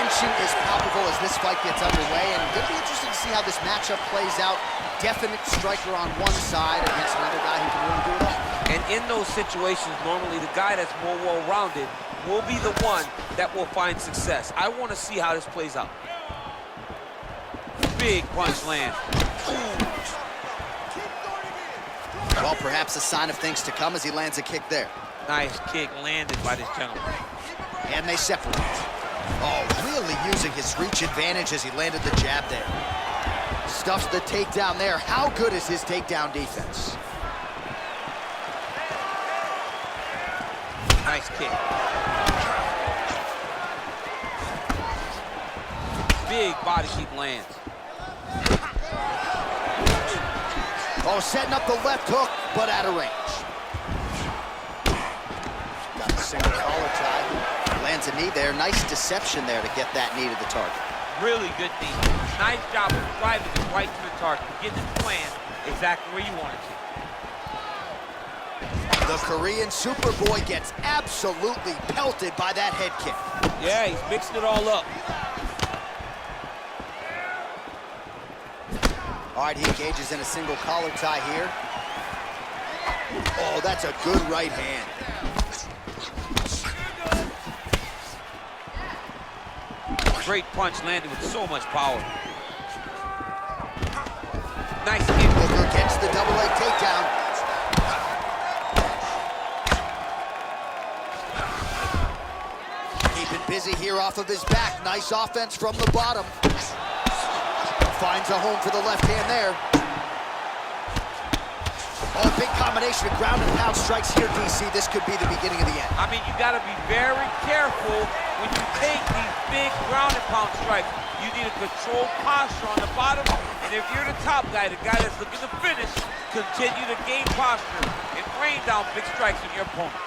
tension is palpable as this fight gets underway, and it'll be interesting to see how this matchup plays out. Definite striker on one side against another guy who can really do it all. And in those situations, normally the guy that's more well-rounded will be the one that will find success. I want to see how this plays out. Big punch land. Well, perhaps a sign of things to come as he lands a kick there. Nice kick landed by this gentleman. And they separate. Oh, really using his reach advantage as he landed the jab there. Stuffs the takedown there. How good is his takedown defense? Nice kick. Big body keep lands. Oh, setting up the left hook, but out of range. Got the single collar tie. Lands a knee there. Nice deception there to get that knee to the target. Really good knee. Nice job of driving it right to the target. Getting it planned exactly where you want it to. The Korean Superboy gets absolutely pelted by that head kick. Yeah, he's mixing it all up. All right, he engages in a single collar tie here. Oh, that's a good right hand. Great punch landed with so much power. Nice kick. Booker gets the double leg takedown. Keeping busy here off of his back. Nice offense from the bottom. Finds a home for the left hand there. Oh, big combination of ground and pound strikes here, DC. This could be the beginning of the end. I mean, you got to be very careful when you take these big ground and pound strikes. You need a controlled posture on the bottom, and if you're the top guy, the guy that's looking to finish, continue to gain posture and rain down big strikes on your opponent.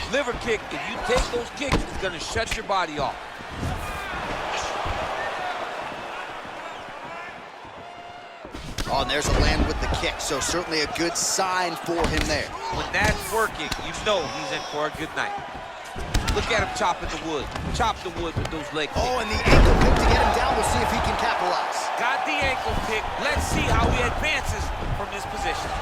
Liver kick, if you take those kicks, it's going to shut your body off. Oh, and there's a land with the kick, so certainly a good sign for him there. When that's working, you know he's in for a good night. Look at him chopping the wood. Chop the wood with those leg kicks. Oh, and the ankle pick to get him down. We'll see if he can capitalize. Got the ankle pick. Let's see how he advances from this position.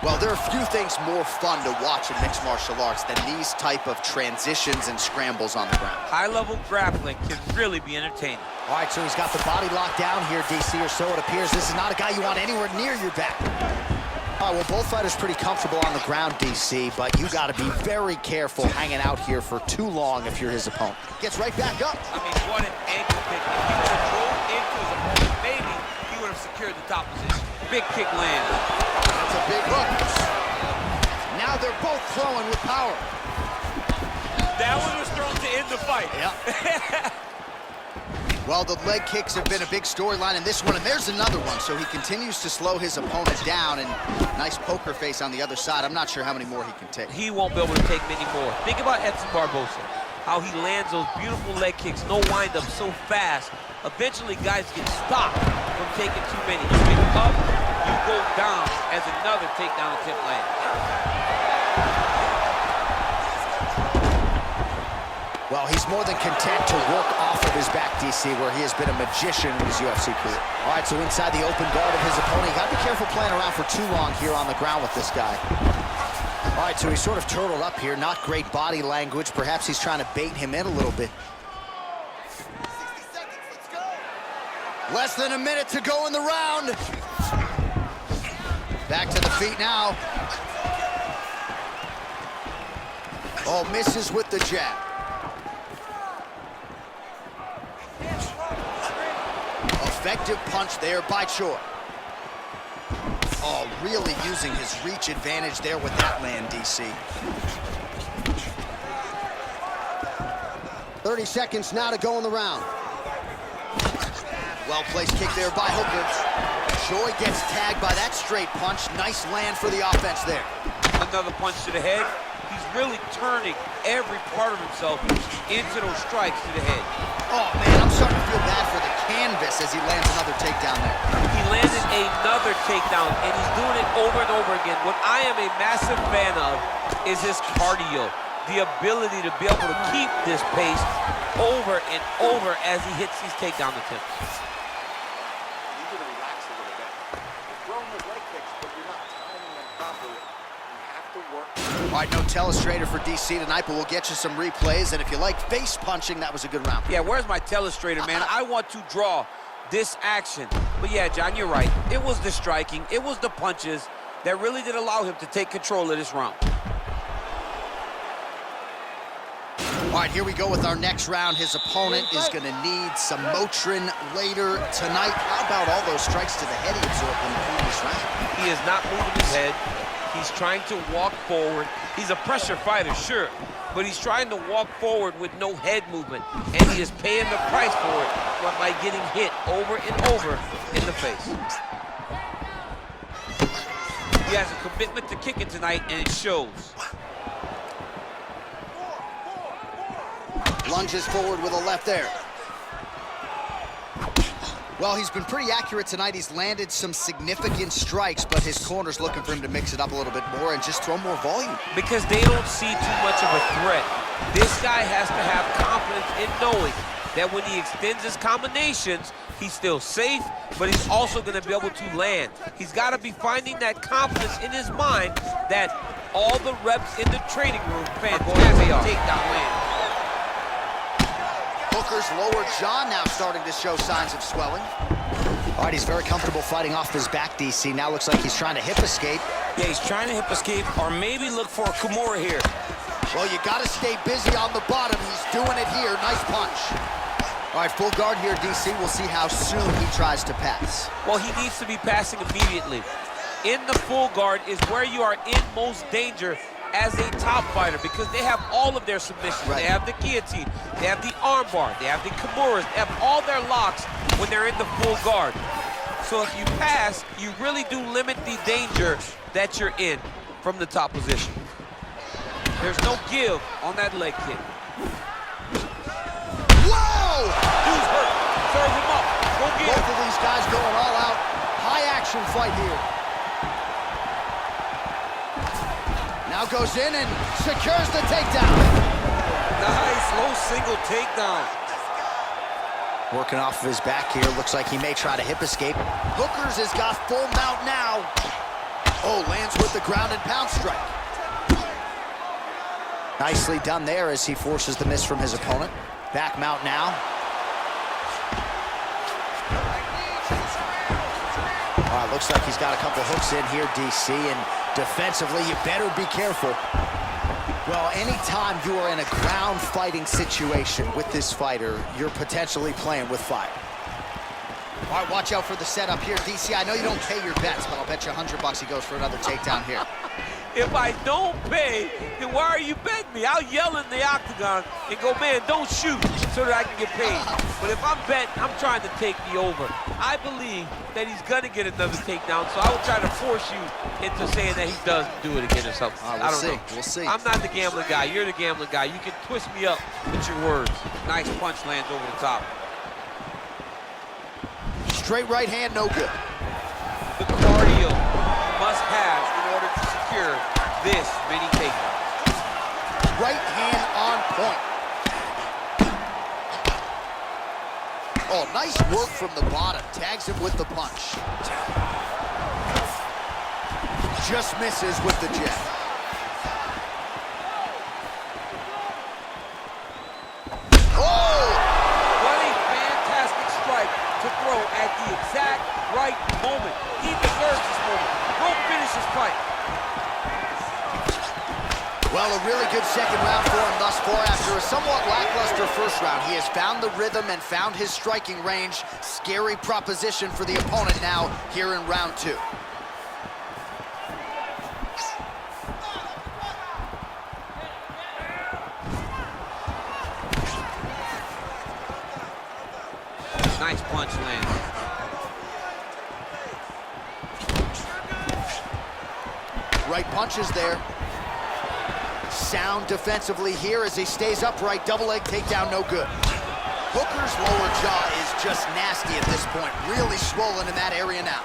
Well, there are few things more fun to watch in mixed martial arts than these type of transitions and scrambles on the ground. High-level grappling can really be entertaining. All right, so he's got the body locked down here, DC, or so it appears. This is not a guy you want anywhere near your back. All right, well, both fighters pretty comfortable on the ground, DC, but you got to be very careful hanging out here for too long if you're his opponent. Gets right back up. I mean, what an ankle pick. If he would have drove into his opponent, maybe he would have secured the top position. Big kick land. That's a big hook. Now they're both throwing with power. That one was thrown to end the fight. Yep. Well, the leg kicks have been a big storyline in this one, and there's another one. So he continues to slow his opponent down, and nice poker face on the other side. I'm not sure how many more he can take. He won't be able to take many more. Think about Edson Barbosa, how he lands those beautiful leg kicks, no wind-up, so fast. Eventually, guys get stopped from taking too many. You get up, you go down as another takedown attempt lands. Well, he's more than content to work off of his back, DC, where he has been a magician in his UFC career. All right, so inside the open guard of his opponent, you got to be careful playing around for too long here on the ground with this guy. All right, so he's sort of turtled up here. Not great body language. Perhaps he's trying to bait him in a little bit. 60 seconds, let's go. Less than a minute to go in the round. Back to the feet now. Oh, misses with the jab. Effective punch there by Choi. Oh, really using his reach advantage there with that land, DC. 30 seconds now to go in the round. Well-placed kick there by Hooker. Choi gets tagged by that straight punch. Nice land for the offense there. Another punch to the head. He's really turning every part of himself into those strikes to the head. Oh, man, I'm starting to feel bad for the canvas as he lands another takedown there. He landed another takedown, and he's doing it over and over again. What I am a massive fan of is his cardio. the ability to be able to keep this pace over and over as he hits these takedown attempts. You need to relax a little bit. You're throwing those leg kicks, but you're not timing them properly. You have to work. All right, no telestrator for DC tonight, but we'll get you some replays. And if you like face punching, that was a good round. Yeah, where's my telestrator, man? I want to draw this action. But yeah, John, you're right. It was the striking, it was the punches that really did allow him to take control of this round. All right, here we go with our next round. His opponent is going to need some Motrin later tonight. How about all those strikes to the head he absorbed in the previous round? He is not moving his head. He's trying to walk forward. He's a pressure fighter, sure, but he's trying to walk forward with no head movement, and he is paying the price for it by getting hit over and over in the face. He has a commitment to kicking tonight, and it shows. Lunges forward with a left there. Well, he's been pretty accurate tonight. He's landed some significant strikes, but his corner's looking for him to mix it up a little bit more and just throw more volume. Because they don't see too much of a threat. This guy has to have confidence in knowing that when he extends his combinations, he's still safe, but he's also going to be able to land. He's got to be finding that confidence in his mind that all the reps in the training room are going to take that land. Hooker's lower jaw now starting to show signs of swelling. All right, he's very comfortable fighting off his back, DC. Now looks like he's trying to hip escape. Yeah, he's trying to hip escape or maybe look for a Kimura here. Well, you got to stay busy on the bottom. He's doing it here. Nice punch. All right, full guard here, DC. We'll see how soon he tries to pass. Well, he needs to be passing immediately. In the full guard is where you are in most danger as a top fighter because they have all of their submissions. Right. They have the guillotine, they have the armbar, they have the Kimuras, they have all their locks when they're in the full guard. So if you pass, you really do limit the danger that you're in from the top position. There's no give on that leg kick. Whoa! Dude's hurt. Serve him up. Go get him. Both of these guys going all out. High action fight here. Now goes in and secures the takedown. Nice, low single takedown. Working off of his back here. Looks like he may try to hip escape. Hookers has got full mount now. Oh, lands with the ground and pound strike. Nicely done there as he forces the miss from his opponent. Back mount now. All right, looks like he's got a couple hooks in here, DC, and defensively, you better be careful. Well, anytime you are in a ground fighting situation with this fighter, you're potentially playing with fire. All right, watch out for the setup here, DC. I know you don't pay your bets, but I'll bet you $100 he goes for another takedown here. If I don't pay, then why are you betting me? I'll yell in the octagon and go, man, don't shoot, so that I can get paid. But if I'm betting, I'm trying to take the over. I believe that he's going to get another takedown, so I will try to force you into saying that he does do it again or something. We'll I don't see. know. We'll see. I'm not the gambling guy. You're the gambling guy. You can twist me up with your words. Nice punch lands over the top. Straight right hand, no good. The cardio you must have in order to secure this many takedowns. Right hand on point. Oh, nice work from the bottom. Tags him with the punch. Just misses with the jab. Oh! What a fantastic strike to throw at the exact right moment. He deserves this moment. Go finish his fight. Well, a really good second round for him thus far. After a somewhat lackluster first round, he has found the rhythm and found his striking range. Scary proposition for the opponent now here in round two. Nice punch lands. Right punches there. Sound defensively here as he stays upright. Double leg takedown, no good. Hooker's lower jaw is just nasty at this point. Really swollen in that area now.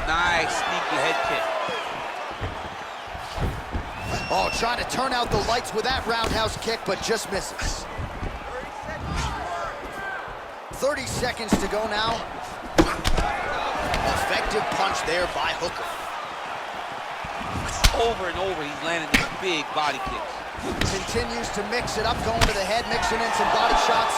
Nice sneaky head kick. Oh, trying to turn out the lights with that roundhouse kick, but just misses. 30 seconds to go now. Effective punch there by Hooker. Over and over, he's landing these big body kicks. Continues to mix it up, going to the head, mixing in some body shots.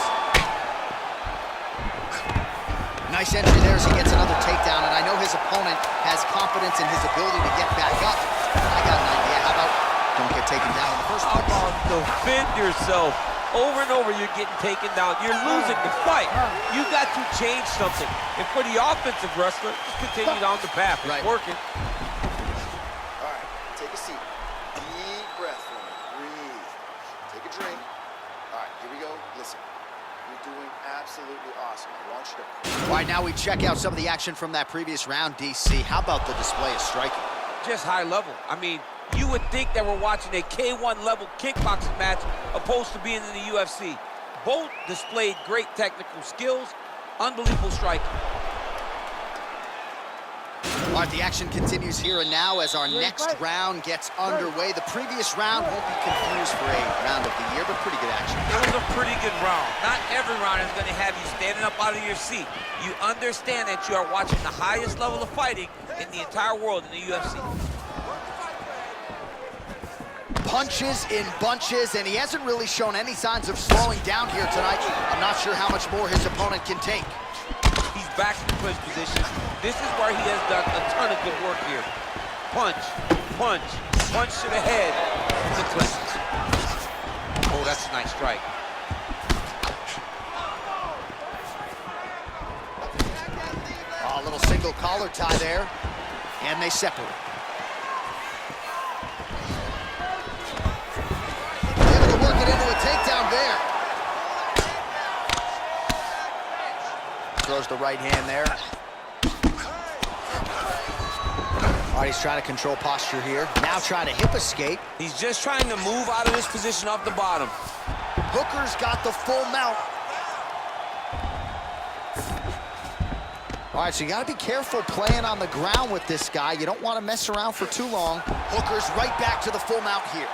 Nice entry there as he gets another takedown, and I know his opponent has confidence in his ability to get back up. I got an idea. How about don't get taken down in the first place? How about defend yourself? Over and over, you're getting taken down. You're losing the fight. You got to change something. And for the offensive wrestler, just continue down the path. It's working. All right, take a seat. Deep breath for me. Breathe. Take a drink. All right, here we go. Listen, you're doing absolutely awesome. I want you to... All right, now we check out some of the action from that previous round, DC. How about the display of striking? Just high level. I mean, you would think that we're watching a K1 level kickboxing match opposed to being in the UFC. Both displayed great technical skills, unbelievable striking. All right, the action continues here and now as our next round gets underway. The previous round won't be confused for a round of the year, but pretty good action. It was a pretty good round. Not every round is going to have you standing up out of your seat. You understand that you are watching the highest level of fighting in the entire world in the UFC. Punches in bunches, and he hasn't really shown any signs of slowing down here tonight. I'm not sure how much more his opponent can take. He's back in the clinch position. This is where he has done a ton of good work here. Punch, punch, punch to the head, to the clinch. Oh, that's a nice strike. Oh, a little single collar tie there, and they separate. Able to work it into a takedown there. Throws the right hand there. All right, he's trying to control posture here. Now trying to hip escape. He's just trying to move out of this position off the bottom. Hooker's got the full mount. All right, so you got to be careful playing on the ground with this guy. You don't want to mess around for too long. Hooker's right back to the full mount here.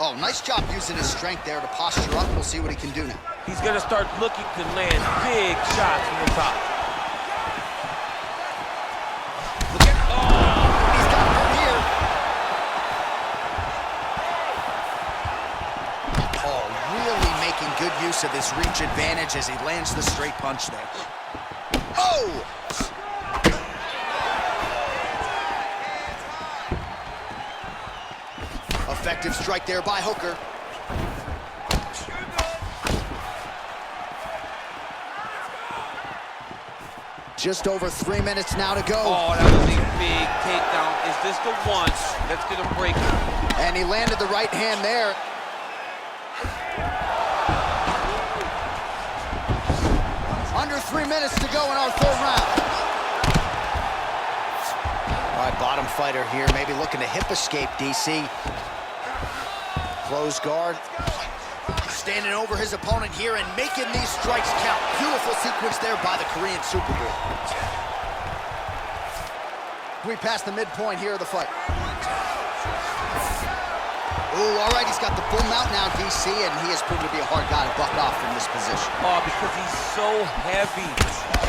Oh, nice job using his strength there to posture up. We'll see what he can do now. He's going to start looking to land big shots from the top. Look at, oh! He's got hurt here. Oh, really making good use of his reach advantage as he lands the straight punch there. Oh! Effective strike there by Hooker. Just over 3 minutes now to go. Oh, that was a big takedown. Is this the one that's going to break him? And he landed the right hand there. Under 3 minutes to go in our third round. All right, bottom fighter here, maybe looking to hip escape, DC. Close guard. Standing over his opponent here and making these strikes count. Beautiful sequence there by the Korean Super Bowl. We passed the midpoint here of the fight. Ooh, all right, he's got the full mount now, DC, and he has proven to be a hard guy to buck off from this position. Oh, because he's so heavy.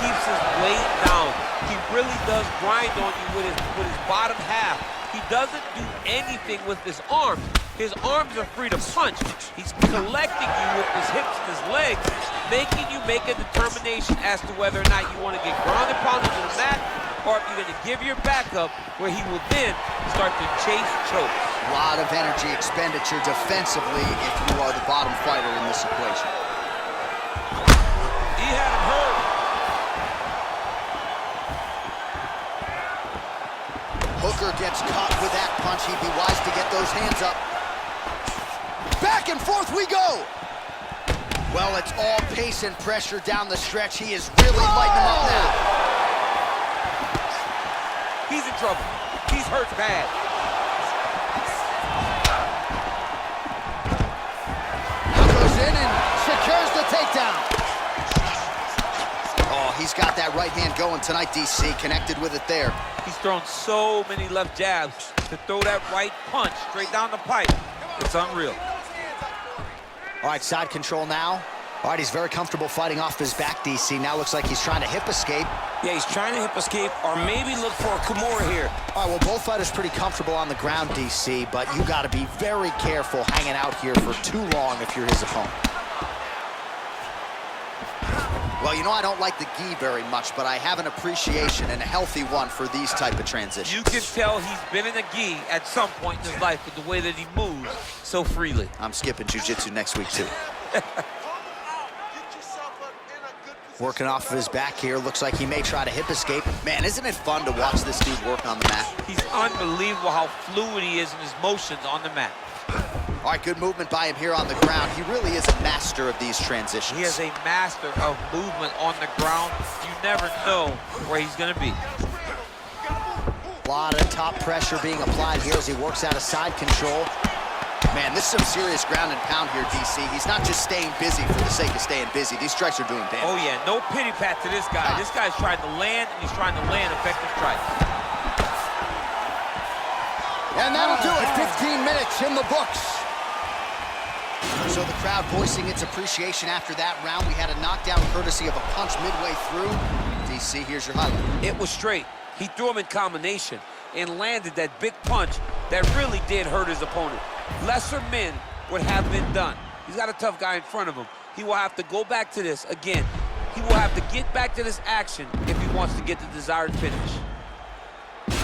Keeps his weight down. He really does grind on you with his bottom half. He doesn't do anything with his arms. His arms are free to punch. He's collecting you with his hips and his legs, making you make a determination as to whether or not you want to get grounded pounded to the mat, or if you're going to give your back up, where he will then start to chase chokes. A lot of energy expenditure defensively if you are the bottom fighter in this equation. He had him hurt. Hooker gets caught with that punch. He'd be wise to get those hands up. Back and forth we go. Well, it's all pace and pressure down the stretch. He is really lighting him up now. He's in trouble. He's hurt bad. Now goes in and secures the takedown. Oh, he's got that right hand going tonight, DC. Connected with it there. He's thrown so many left jabs to throw that right punch straight down the pipe. It's unreal. All right, side control now. All right, he's very comfortable fighting off his back, DC. Now looks like he's trying to hip escape. Yeah, he's trying to hip escape or maybe look for a Kimura here. All right, well, both fighters pretty comfortable on the ground, DC, but you got to be very careful hanging out here for too long if you're his opponent. Well, you know, I don't like the gi very much, but I have an appreciation and a healthy one for these type of transitions. You can tell he's been in a gi at some point in his life with the way that he moves so freely. I'm skipping jiu-jitsu next week, too. Working off of his back here. Looks like he may try to hip escape. Man, isn't it fun to watch this dude work on the mat? He's unbelievable how fluid he is in his motions on the mat. All right, good movement by him here on the ground. He really is a master of these transitions. He is a master of movement on the ground. You never know where he's going to be. A lot of top pressure being applied here as he works out of side control. Man, this is some serious ground and pound here, DC. He's not just staying busy for the sake of staying busy. These strikes are doing damage. Oh, yeah, no pity pat to this guy. This guy's trying to land, and he's trying to land effective strikes. And that'll do it. 15 minutes in the books. So the crowd voicing its appreciation after that round. We had a knockdown courtesy of a punch midway through. DC, here's your highlight. It was straight. He threw him in combination and landed that big punch that really did hurt his opponent. Lesser men would have been done. He's got a tough guy in front of him. He will have to go back to this again. He will have to get back to this action if he wants to get the desired finish. You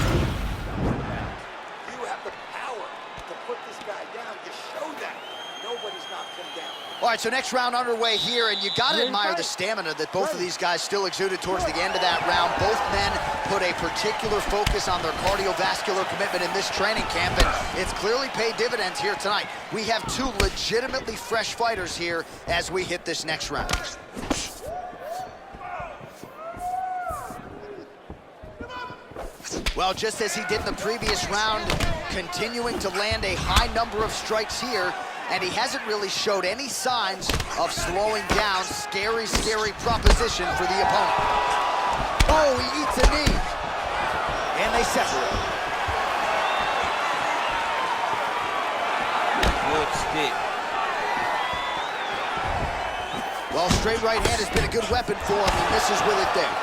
have the power to put this guy down. You show that. Nobody's knocked him down. All right, so next round underway here, and you got to admire the stamina that both of these guys still exuded towards the end of that round. Both men put a particular focus on their cardiovascular commitment in this training camp, and it's clearly paid dividends here tonight. We have two legitimately fresh fighters here as we hit this next round. Well, just as he did in the previous round, continuing to land a high number of strikes here, and he hasn't really showed any signs of slowing down. Scary, scary proposition for the opponent. Oh, he eats a knee. And they separate. Good stick. Well, straight right hand has been a good weapon for him. He misses with it there.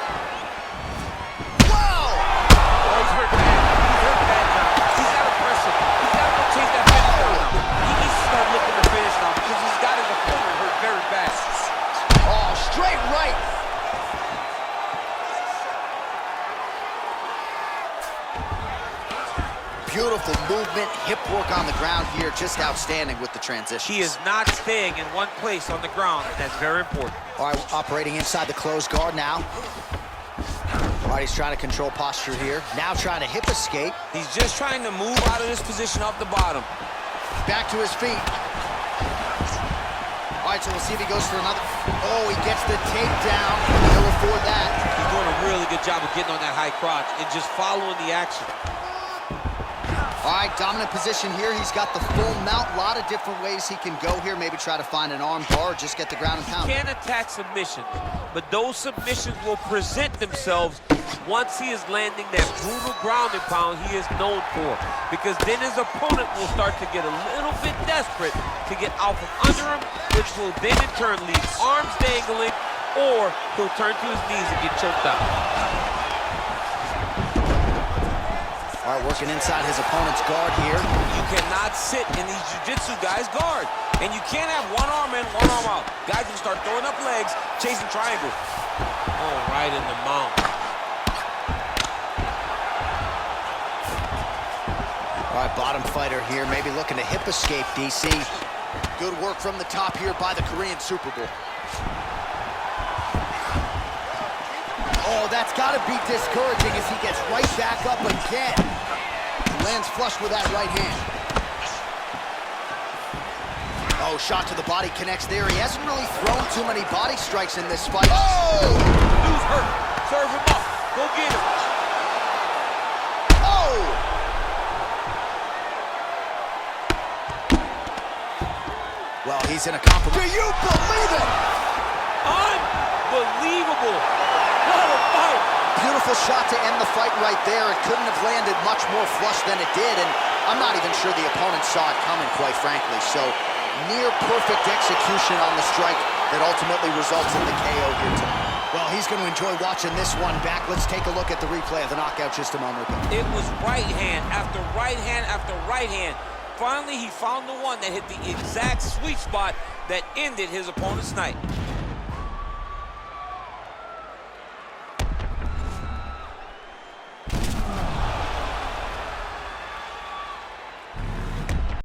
Wow! Oh, he's hurt bad. He's hurt bad now. He's got to press him. He's got to go chase that finish down now. He needs to start looking to finish now because he's got his opponent hurt very bad. Oh, straight right. Beautiful movement, hip work on the ground here, just outstanding with the transition. He is not staying in one place on the ground, and that's very important. All right, operating inside the closed guard now. All right, he's trying to control posture here. Now trying to hip escape. He's just trying to move out of this position off the bottom. Back to his feet. All right, so we'll see if he goes for another. Oh, he gets the takedown. He'll afford that. He's doing a really good job of getting on that high crotch and just following the action. All right, dominant position here. He's got the full mount. A lot of different ways he can go here. Maybe try to find an arm bar or just get the ground and pound. He can attack submissions, but those submissions will present themselves once he is landing that brutal ground and pound he is known for. Because then his opponent will start to get a little bit desperate to get out from under him, which will then in turn leave arms dangling, or he'll turn to his knees and get choked out. All right, working inside his opponent's guard here. You cannot sit in these jiu-jitsu guys' guard. And you can't have one arm in, one arm out. Guys will start throwing up legs, chasing triangle. Oh, right in the mount. All right, bottom fighter here, maybe looking to hip escape, DC. Good work from the top here by the Korean Super Bowl. Oh, that's got to be discouraging as he gets right back up again. Lands flush with that right hand. Oh, shot to the body connects there. He hasn't really thrown too many body strikes in this fight. Oh! Dude's hurt. Serve him up. Go get him. Oh! Well, he's in a compromise. Do you believe it? Unbelievable. What a fight! Beautiful shot to end the fight right there. It couldn't have landed much more flush than it did, and I'm not even sure the opponent saw it coming, quite frankly. So, near perfect execution on the strike that ultimately results in the KO here tonight. Well, he's going to enjoy watching this one back. Let's take a look at the replay of the knockout just a moment ago. It was right hand after right hand after right hand. Finally, he found the one that hit the exact sweet spot that ended his opponent's night.